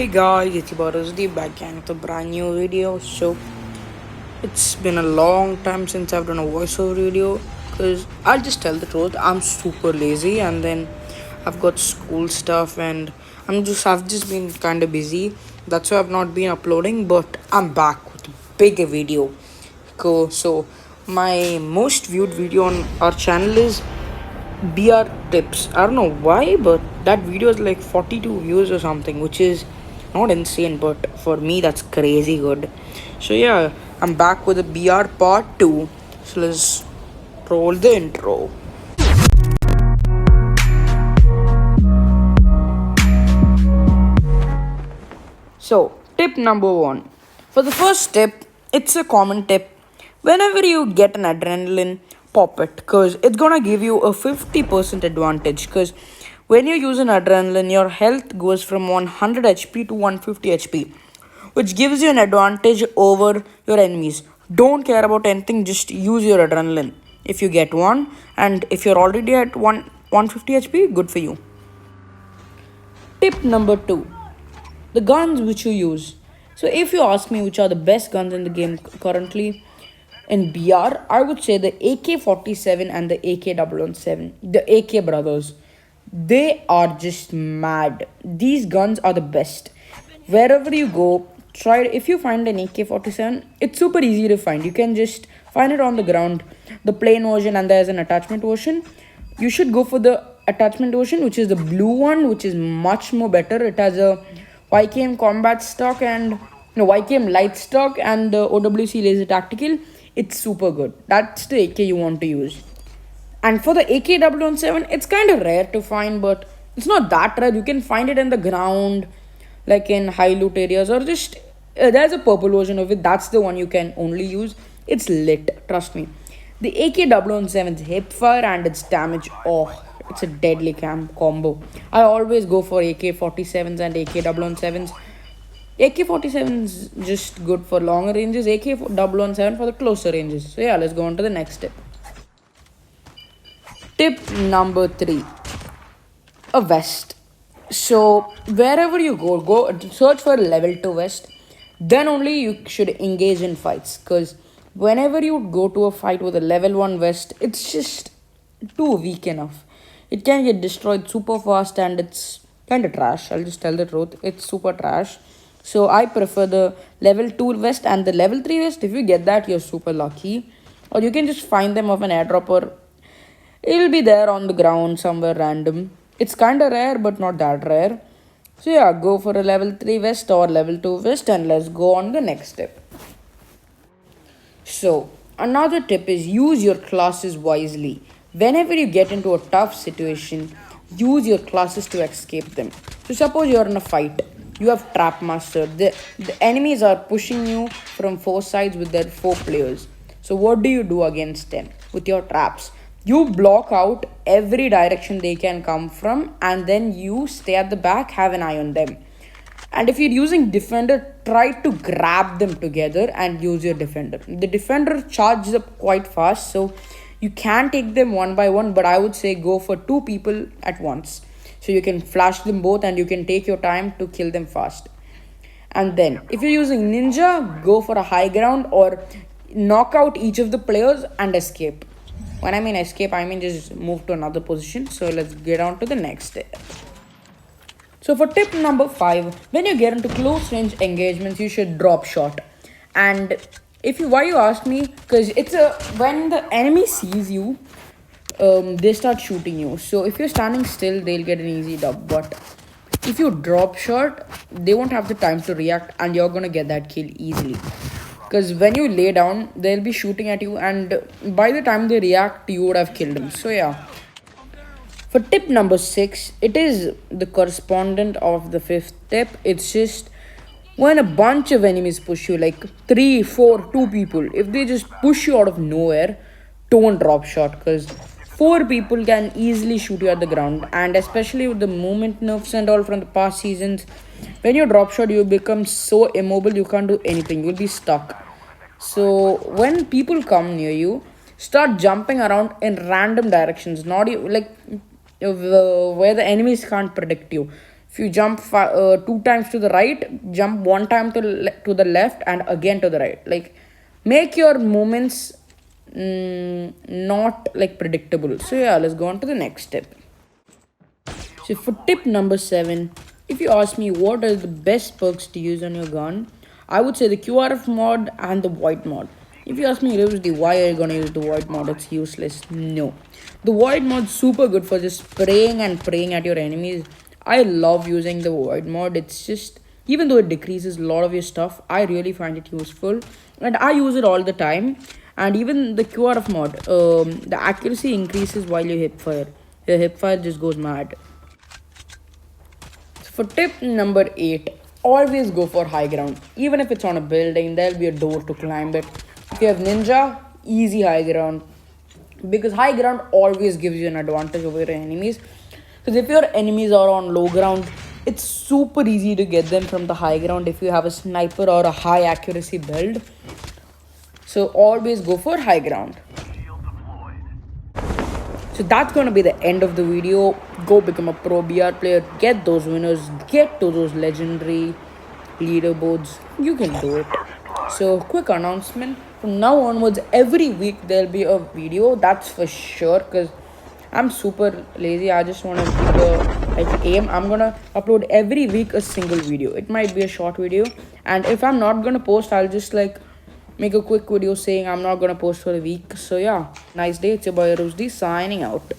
Hey guys, it's Baruzdi back again with a brand new video. So it's been a long time since I've done a voiceover video because I'll just tell the truth, I'm super lazy and then I've got school stuff and I've just been kinda busy. That's why I've not been uploading, but I'm back with a bigger video. Cool. So my most viewed video on our channel is BR tips. I don't know why, but that video is like 42 views or something, which is not insane, but for me, that's crazy good. So, yeah, I'm back with the BR part 2. So, let's roll the intro. So, tip number one. For the first tip, it's a common tip. Whenever you get an adrenaline, pop it because it's gonna give you a 50% advantage. Because when you use an adrenaline, your health goes from 100 HP to 150 HP, which gives you an advantage over your enemies. Don't care about anything, just use your adrenaline if you get one, and if you're already at 150 HP, good for you. Tip number two, the guns which you use. So, if you ask me which are the best guns in the game currently in BR, I would say the AK-47 and the AK-007, the AK brothers. They are just mad. These guns are the best. Wherever you go, try. If you find an AK-47, it's super easy to find. You can just find it on the ground, the plain version, and there's an attachment version. You should go for the attachment version, which is the blue one, which is much more better. It has a YKM combat stock and no YKM light stock and the OWC laser tactical. It's super good. That's the AK you want to use. And for the AK-007, it's kind of rare to find, but it's not that rare. You can find it in the ground, like in high loot areas, or just there's a purple version of it. That's the one you can only use. It's lit, trust me. The AK-007's hip fire and its damage, oh, it's a deadly combo. I always go for AK-47s and AK-007s. AK-47 is just good for longer ranges, AK-007 for the closer ranges. So yeah, let's go on to the next tip. Tip number three, a vest. So wherever you go search for a level 2 vest. Then only you should engage in fights. Because whenever you go to a fight with a level 1 vest, it's just too weak enough. It can get destroyed super fast and it's kind of trash. I'll just tell the truth. It's super trash. So I prefer the level 2 vest and the level 3 vest. If you get that, you're super lucky. Or you can just find them off an airdrop or it'll be there on the ground somewhere random. It's kinda rare, but not that rare. So yeah, go for a level 3 vest or level 2 vest and let's go on the next step. So, another tip is use your classes wisely. Whenever you get into a tough situation, use your classes to escape them. So, suppose you're in a fight, you have Trap Master. The enemies are pushing you from four sides with their four players. So, what do you do against them with your traps? You block out every direction they can come from, and then you stay at the back, have an eye on them. And if you're using defender, try to grab them together and use your defender. The defender charges up quite fast, so you can take them one by one, but I would say go for two people at once. So you can flash them both and you can take your time to kill them fast. And then if you're using ninja, go for a high ground or knock out each of the players and escape. When I mean escape, I mean just move to another position. So let's get on to the next step. So for tip number 5, when you get into close range engagements, you should drop shot. And if you why you ask me, because it's a when the enemy sees you, they start shooting you. So if you're standing still, they'll get an easy dub. But if you drop shot, they won't have the time to react, and you're gonna get that kill easily. Because when you lay down, they'll be shooting at you, and by the time they react, you would have killed them. So yeah. For tip number 6, it is the correspondent of the fifth tip. It's just when a bunch of enemies push you, like 3, 4, 2 people, if they just push you out of nowhere, don't drop shot because 4 people can easily shoot you at the ground. And especially with the movement nerfs and all from the past seasons, when you drop shot, you become so immobile you can't do anything. You'll be stuck. So when people come near you, start jumping around in random directions, not like where the enemies can't predict you. If you jump 2 times to the right, jump 1 time to the left, and again to the right. Like, make your movements not like predictable. So yeah, let's go on to the next step. So for tip number 7, if you ask me what are the best perks to use on your gun, I would say the QRF mod and the void mod. If you ask me, Rivsdi, why are you gonna use the void mod? It's useless. No. The void mod's super good for just spraying and praying at your enemies. I love using the void mod. It's just, even though it decreases a lot of your stuff, I really find it useful. And I use it all the time. And even the QRF mod, the accuracy increases while you hip fire. Your hip fire just goes mad. For tip number 8, always go for high ground. Even if it's on a building, there'll be a door to climb it. If you have ninja, easy high ground. Because high ground always gives you an advantage over your enemies. Because if your enemies are on low ground, it's super easy to get them from the high ground if you have a sniper or a high accuracy build. So always go for high ground. So that's going to be the end of the video. Go become a pro BR player, get those winners, get to those legendary leaderboards. You can do it. So quick announcement, from now onwards every week there'll be a video, that's for sure, because I'm super lazy. I just want to keep the aim. I'm gonna upload every week a single video. It might be a short video, and if I'm not gonna post, I'll just like make a quick video saying I'm not gonna post for a week. So yeah, nice day. It's your boy Rusdi signing out.